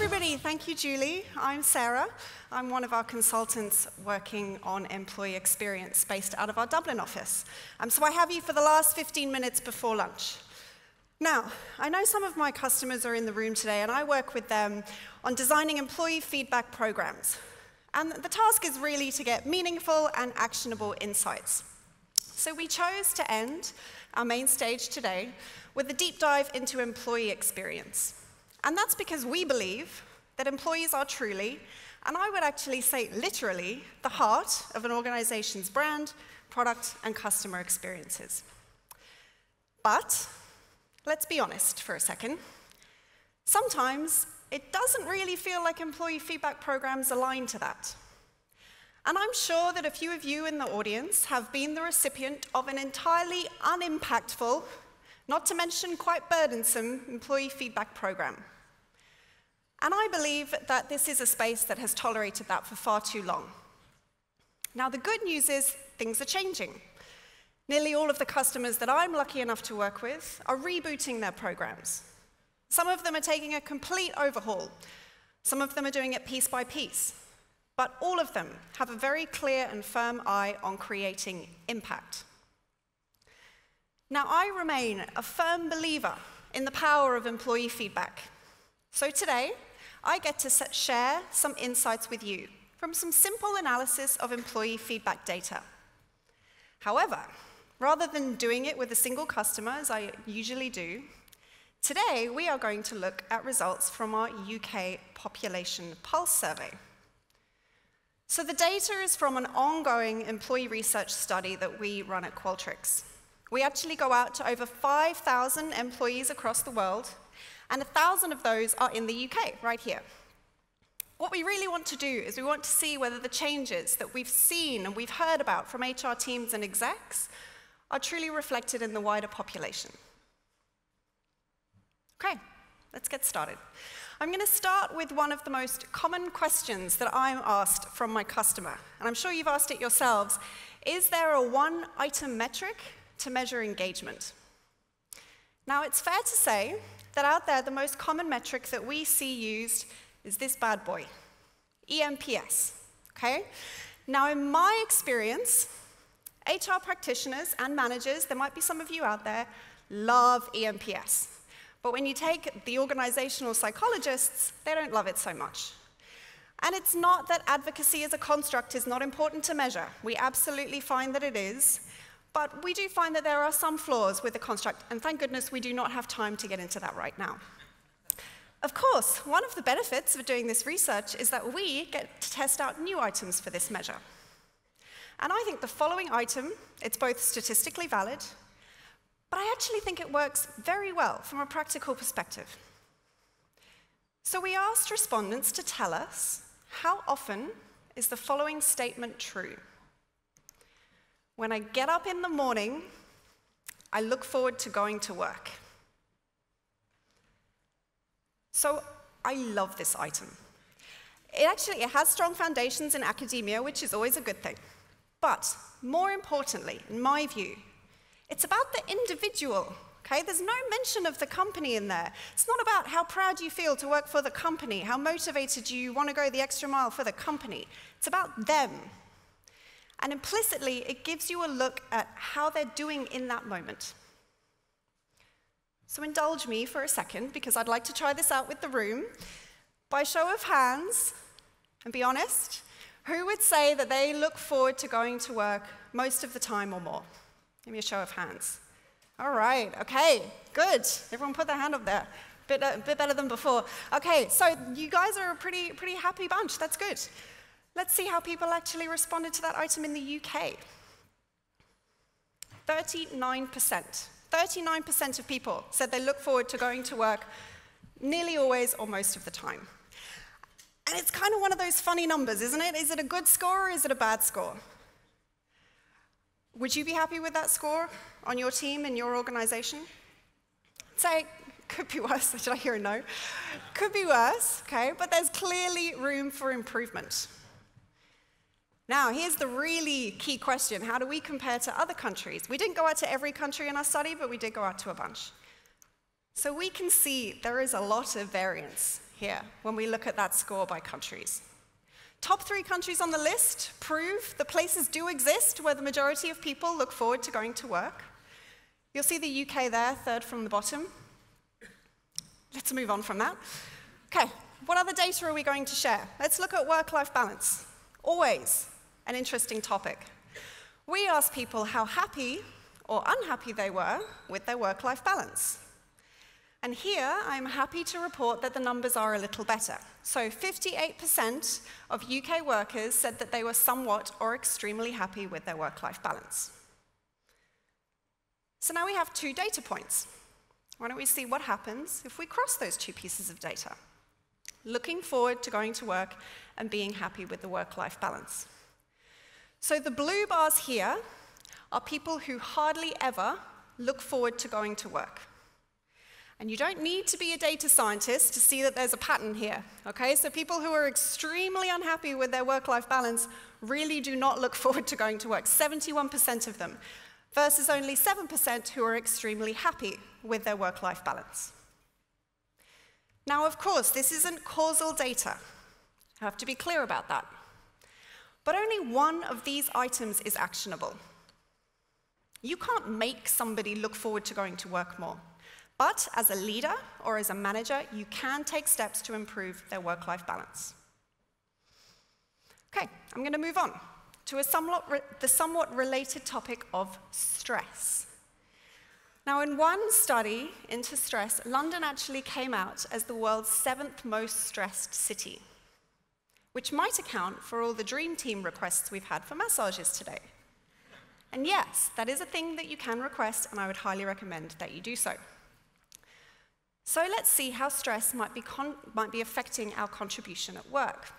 everybody. Thank you, Julie. I'm Sarah. I'm one of our consultants working on employee experience based out of our Dublin office. So I have you for the last 15 minutes before lunch. Now, I know some of my customers are in the room today, and I work with them on designing employee feedback programs. And the task is really to get meaningful and actionable insights. So we chose to end our main stage today with a deep dive into employee experience. And that's because we believe that employees are truly, and I would actually say literally, the heart of an organization's brand, product, and customer experiences. But let's be honest for a second. Sometimes it doesn't really feel like employee feedback programs align to that. And I'm sure that a few of you in the audience have been the recipient of an entirely unimpactful, not to mention quite burdensome, employee feedback program. And I believe that this is a space that has tolerated that for far too long. Now, the good news is things are changing. Nearly all of the customers that I'm lucky enough to work with are rebooting their programs. Some of them are taking a complete overhaul. Some of them are doing it piece by piece. But all of them have a very clear and firm eye on creating impact. Now, I remain a firm believer in the power of employee feedback. So today, I get to share some insights with you from some simple analysis of employee feedback data. However, rather than doing it with a single customer, as I usually do, today we are going to look at results from our UK population pulse survey. So the data is from an ongoing employee research study that we run at Qualtrics. We actually go out to over 5,000 employees across the world, and 1,000 of those are in the UK, right here. What we really want to do is we want to see whether the changes that we've seen and we've heard about from HR teams and execs are truly reflected in the wider population. Okay, let's get started. I'm going to start with one of the most common questions that I'm asked from my customer, and I'm sure you've asked it yourselves. Is there a one-item metric to measure engagement? Now, it's fair to say that out there, the most common metric that we see used is this bad boy, eNPS, okay? Now, in my experience, HR practitioners and managers, there might be some of you out there, love eNPS. But when you take the organizational psychologists, they don't love it so much. And it's not that advocacy as a construct is not important to measure. We absolutely find that it is. But we do find that there are some flaws with the construct, and thank goodness we do not have time to get into that right now. Of course, one of the benefits of doing this research is that we get to test out new items for this measure. And I think the following item, it's both statistically valid, but I actually think it works very well from a practical perspective. So we asked respondents to tell us, how often is the following statement true? When I get up in the morning, I look forward to going to work. So I love this item. It has strong foundations in academia, which is always a good thing. But more importantly, in my view, it's about the individual, okay? There's no mention of the company in there. It's not about how proud you feel to work for the company, how motivated you want to go the extra mile for the company. It's about them. And implicitly, it gives you a look at how they're doing in that moment. So indulge me for a second, because I'd like to try this out with the room. By show of hands, and be honest, who would say that they look forward to going to work most of the time or more? Give me a show of hands. All right, okay, good. Everyone put their hand up there. Bit better than before. Okay, so you guys are a pretty happy bunch. That's good. Let's see how people actually responded to that item in the UK. 39%. 39% of people said they look forward to going to work nearly always or most of the time. And it's kind of one of those funny numbers, isn't it? Is it a good score or is it a bad score? Would you be happy with that score on your team, in your organization? Say, could be worse. Did I hear a no? Could be worse, okay? But there's clearly room for improvement. Now, here's the really key question. How do we compare to other countries? We didn't go out to every country in our study, but we did go out to a bunch. So we can see there is a lot of variance here when we look at that score by countries. Top 3 countries on the list prove that places do exist where the majority of people look forward to going to work. You'll see the UK there, 3rd from the bottom. Let's move on from that. Okay, what other data are we going to share? Let's look at work-life balance. Always an interesting topic. We asked people how happy or unhappy they were with their work-life balance. And here, I'm happy to report that the numbers are a little better. So 58% of UK workers said that they were somewhat or extremely happy with their work-life balance. So now we have 2 data points. Why don't we see what happens if we cross those 2 pieces of data? Looking forward to going to work and being happy with the work-life balance. So the blue bars here are people who hardly ever look forward to going to work. And you don't need to be a data scientist to see that there's a pattern here, okay? So people who are extremely unhappy with their work-life balance really do not look forward to going to work, 71% of them, versus only 7% who are extremely happy with their work-life balance. Now, of course, this isn't causal data. I have to be clear about that. But only one of these items is actionable. You can't make somebody look forward to going to work more. But as a leader or as a manager, you can take steps to improve their work-life balance. Okay, I'm going to move on to the somewhat related topic of stress. Now, in one study into stress, London actually came out as the world's 7th most stressed city, which might account for all the dream team requests we've had for massages today. And yes, that is a thing that you can request, and I would highly recommend that you do so. So let's see how stress might be affecting our contribution at work.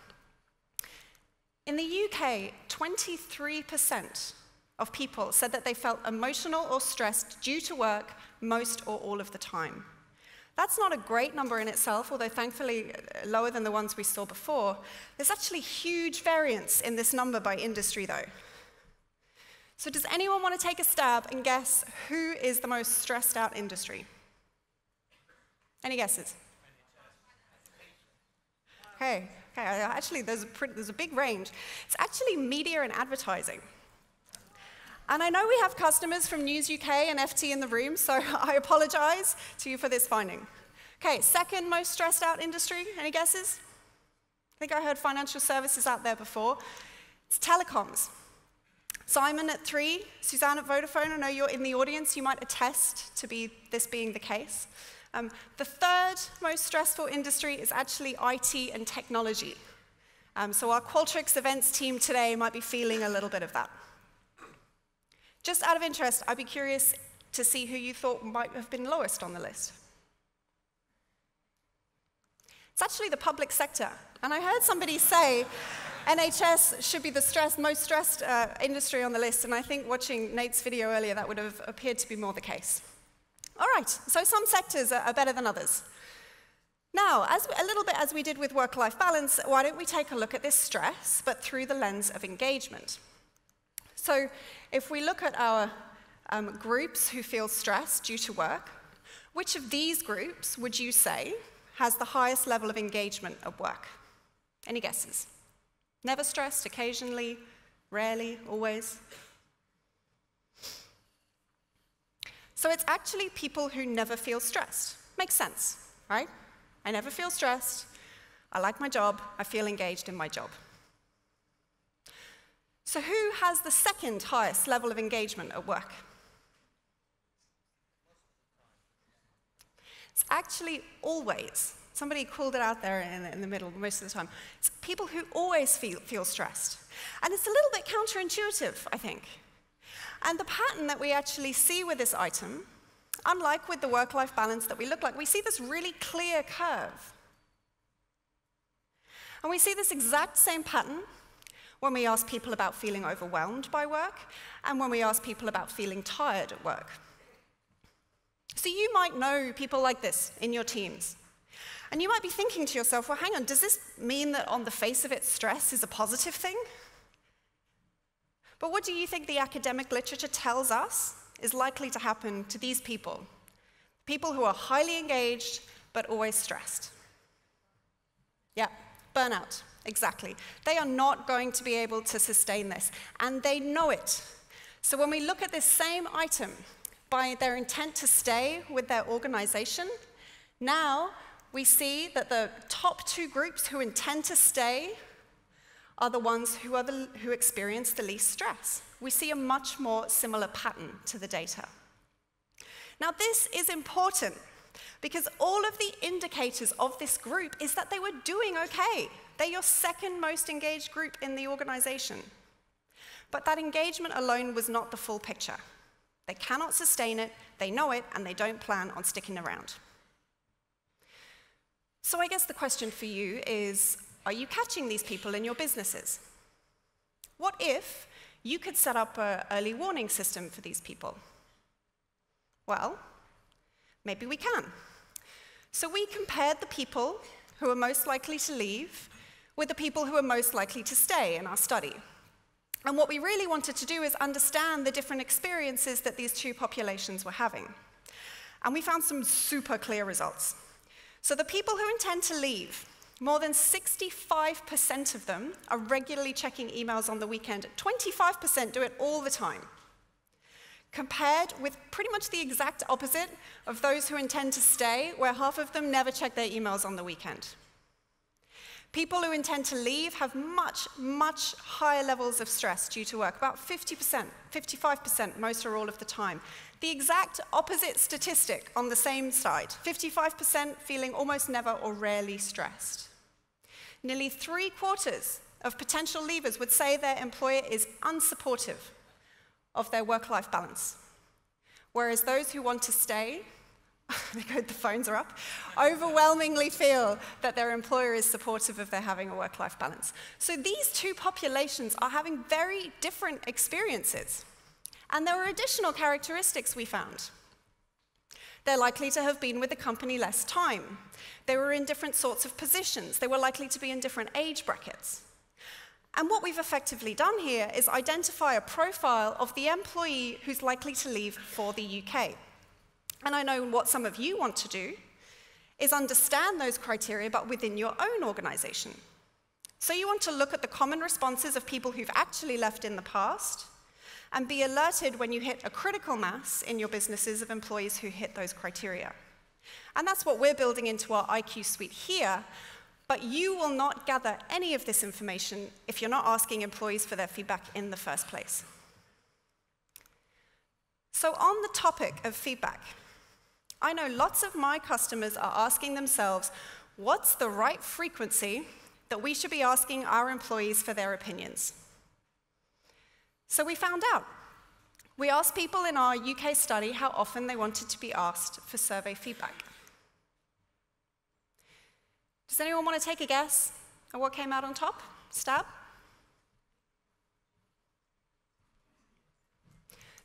In the UK, 23% of people said that they felt emotional or stressed due to work most or all of the time. That's not a great number in itself, although thankfully lower than the ones we saw before. There's actually huge variance in this number by industry, though. So does anyone want to take a stab and guess who is the most stressed out industry? Any guesses? Okay, actually there's a big range. It's actually media and advertising. And I know we have customers from News UK and FT in the room, so I apologize to you for this finding. Okay, 2nd most stressed out industry, any guesses? I think I heard financial services out there before. It's telecoms. Simon at 3, Suzanne at Vodafone, I know you're in the audience, you might attest to this being the case. The 3rd most stressful industry is actually IT and technology. So our Qualtrics events team today might be feeling a little bit of that. Just out of interest, I'd be curious to see who you thought might have been lowest on the list. It's actually the public sector. And I heard somebody say NHS should be the most stressed industry on the list, and I think watching Nate's video earlier, that would have appeared to be more the case. All right, so some sectors are better than others. Now, a little bit as we did with work-life balance, why don't we take a look at this stress, but through the lens of engagement? So if we look at our groups who feel stressed due to work, which of these groups would you say has the highest level of engagement at work? Any guesses? Never stressed, occasionally, rarely, always? So it's actually people who never feel stressed. Makes sense, right? I never feel stressed, I like my job, I feel engaged in my job. So who has the 2nd highest level of engagement at work? It's actually always. Somebody called it out there in the middle most of the time. It's people who always feel stressed. And it's a little bit counterintuitive, I think. And the pattern that we actually see with this item, unlike with the work-life balance that we look like, we see this really clear curve. And we see this exact same pattern when we ask people about feeling overwhelmed by work and when we ask people about feeling tired at work. So you might know people like this in your teams. And you might be thinking to yourself, well, hang on, does this mean that on the face of it, stress is a positive thing? But what do you think the academic literature tells us is likely to happen to these people? People who are highly engaged, but always stressed. Yeah, burnout, exactly. They are not going to be able to sustain this, and they know it. So when we look at this same item, by their intent to stay with their organization, now we see that the top two groups who intend to stay are the ones who experience the least stress. We see a much more similar pattern to the data. Now, this is important because all of the indicators of this group is that they were doing okay. They're your second most engaged group in the organization. But that engagement alone was not the full picture. They cannot sustain it, they know it, and they don't plan on sticking around. So I guess the question for you is, are you catching these people in your businesses? What if you could set up an early warning system for these people? Well, maybe we can. So we compared the people who are most likely to leave with the people who are most likely to stay in our study. And what we really wanted to do is understand the different experiences that these two populations were having. And we found some super clear results. So the people who intend to leave, more than 65% of them are regularly checking emails on the weekend. 25% do it all the time. Compared with pretty much the exact opposite of those who intend to stay, where half of them never check their emails on the weekend. People who intend to leave have much, much higher levels of stress due to work, about 50%, 55% most or all of the time. The exact opposite statistic on the same side, 55% feeling almost never or rarely stressed. Nearly 3/4 of potential leavers would say their employer is unsupportive of their work-life balance, whereas those who want to stay, the phones are up, overwhelmingly feel that their employer is supportive of their having a work-life balance. So these two populations are having very different experiences. And there were additional characteristics we found. They're likely to have been with the company less time. They were in different sorts of positions. They were likely to be in different age brackets. And what we've effectively done here is identify a profile of the employee who's likely to leave for the UK. And I know what some of you want to do is understand those criteria, but within your own organization. So you want to look at the common responses of people who've actually left in the past and be alerted when you hit a critical mass in your businesses of employees who hit those criteria. And that's what we're building into our IQ suite here, but you will not gather any of this information if you're not asking employees for their feedback in the first place. So on the topic of feedback, I know lots of my customers are asking themselves, what's the right frequency that we should be asking our employees for their opinions? So we found out. We asked people in our UK study how often they wanted to be asked for survey feedback. Does anyone want to take a guess at what came out on top? Stab?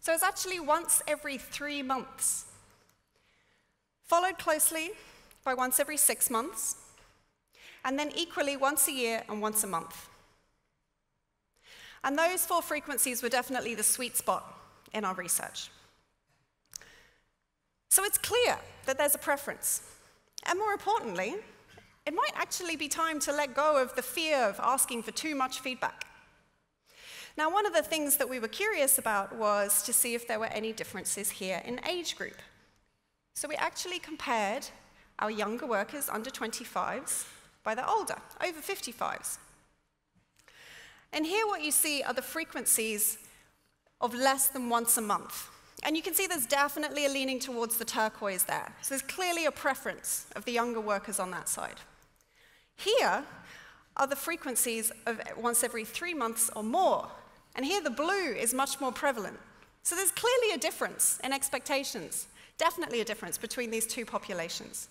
So it's actually once every 3 months. Followed closely by once every 6 months, and then equally once a year and once a month. And those 4 frequencies were definitely the sweet spot in our research. So it's clear that there's a preference. And more importantly, it might actually be time to let go of the fear of asking for too much feedback. Now, one of the things that we were curious about was to see if there were any differences here in age group. So we actually compared our younger workers under 25s by the older, over 55s. And here what you see are the frequencies of less than once a month. And you can see there's definitely a leaning towards the turquoise there. So there's clearly a preference of the younger workers on that side. Here are the frequencies of once every 3 months or more. And here the blue is much more prevalent. So there's clearly a difference in expectations. Definitely a difference between these two populations.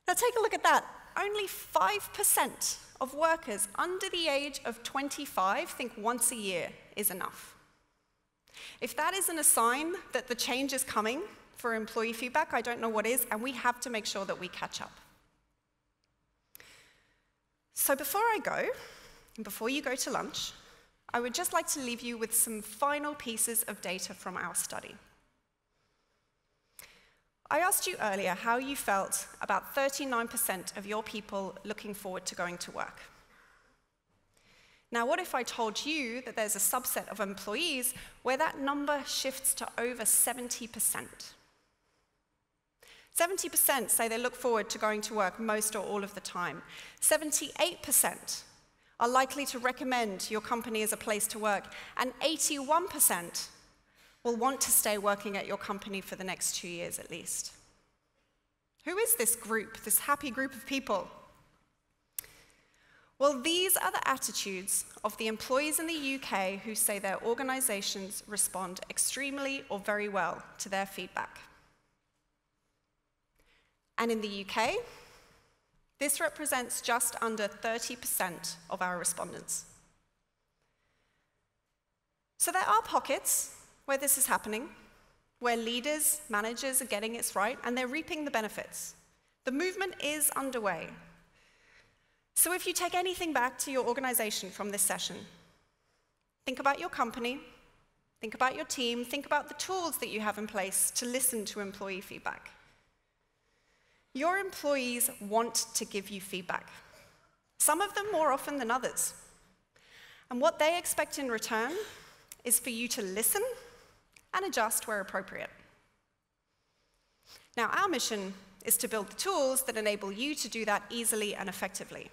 Now take a look at that. Only 5% of workers under the age of 25 think once a year is enough. If that isn't a sign that the change is coming for employee feedback, I don't know what is, and we have to make sure that we catch up. So before I go, and before you go to lunch, I would just like to leave you with some final pieces of data from our study. I asked you earlier how you felt about 39% of your people looking forward to going to work. Now, what if I told you that there's a subset of employees where that number shifts to over 70%? 70% say they look forward to going to work most or all of the time. 78% are likely to recommend your company as a place to work, and 81% will want to stay working at your company for the next 2 years at least. Who is this group, this happy group of people? Well, these are the attitudes of the employees in the UK who say their organizations respond extremely or very well to their feedback. And in the UK, this represents just under 30% of our respondents. So there are pockets where this is happening, where leaders, managers are getting it right, and they're reaping the benefits. The movement is underway. So if you take anything back to your organization from this session, think about your company, think about your team, think about the tools that you have in place to listen to employee feedback. Your employees want to give you feedback, some of them more often than others. And what they expect in return is for you to listen and adjust where appropriate. Now, our mission is to build the tools that enable you to do that easily and effectively,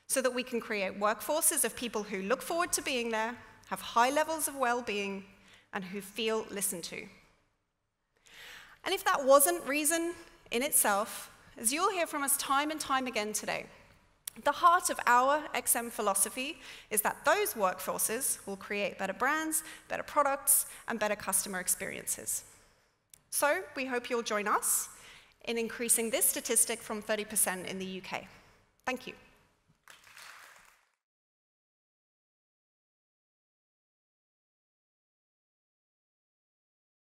so that we can create workforces of people who look forward to being there, have high levels of well-being, and who feel listened to. And if that wasn't reason in itself, as you'll hear from us time and time again today, the heart of our XM philosophy is that those workforces will create better brands, better products, and better customer experiences. So we hope you'll join us in increasing this statistic from 30% in the UK. Thank you.